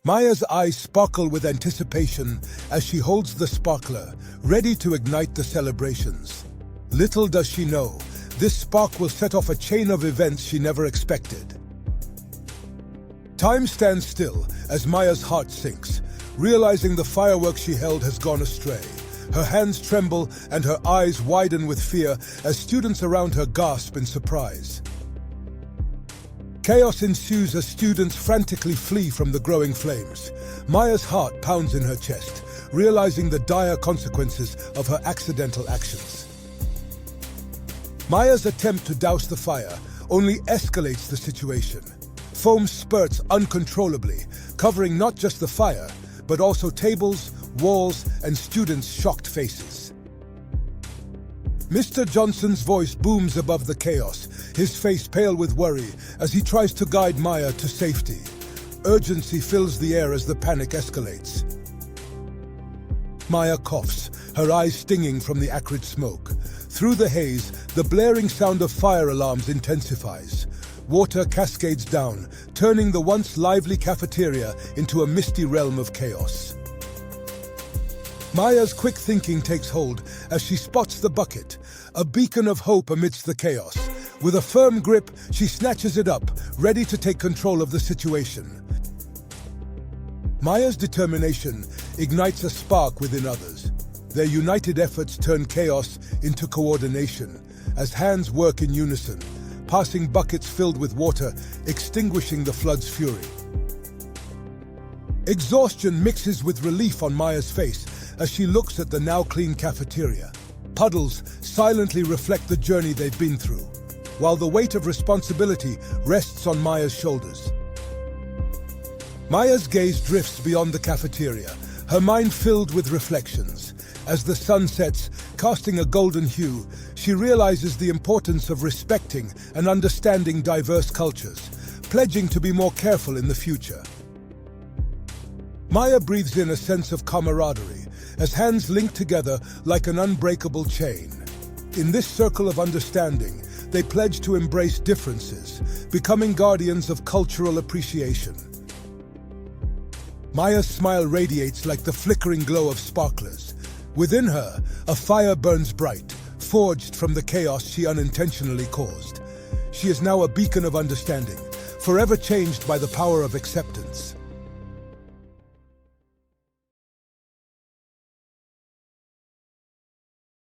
Maya's eyes sparkle with anticipation as she holds the sparkler, ready to ignite the celebrations. Little does she know, this spark will set off a chain of events she never expected. Time stands still as Maya's heart sinks, realizing the firework she held has gone astray. Her hands tremble and her eyes widen with fear as students around her gasp in surprise. Chaos ensues as students frantically flee from the growing flames. Maya's heart pounds in her chest, realizing the dire consequences of her accidental actions. Maya's attempt to douse the fire only escalates the situation. Foam spurts uncontrollably, covering not just the fire, but also tables, walls, and students' shocked faces. Mr. Johnson's voice booms above the chaos, his face pale with worry as he tries to guide Maya to safety. Urgency fills the air as the panic escalates. Maya coughs, her eyes stinging from the acrid smoke. Through the haze, the blaring sound of fire alarms intensifies. Water cascades down, turning the once lively cafeteria into a misty realm of chaos. Maya's quick thinking takes hold as she spots the bucket, a beacon of hope amidst the chaos. With a firm grip, she snatches it up, ready to take control of the situation. Maya's determination ignites a spark within others. Their united efforts turn chaos into coordination, as hands work in unison, passing buckets filled with water, extinguishing the flood's fury. Exhaustion mixes with relief on Maya's face as she looks at the now clean cafeteria. Puddles silently reflect the journey they've been through, while the weight of responsibility rests on Maya's shoulders. Maya's gaze drifts beyond the cafeteria, her mind filled with reflections. As the sun sets, casting a golden hue, she realizes the importance of respecting and understanding diverse cultures, pledging to be more careful in the future. Maya breathes in a sense of camaraderie, as hands link together like an unbreakable chain. In this circle of understanding, they pledge to embrace differences, becoming guardians of cultural appreciation. Maya's smile radiates like the flickering glow of sparklers. Within her, a fire burns bright, forged from the chaos she unintentionally caused. She is now a beacon of understanding, forever changed by the power of acceptance.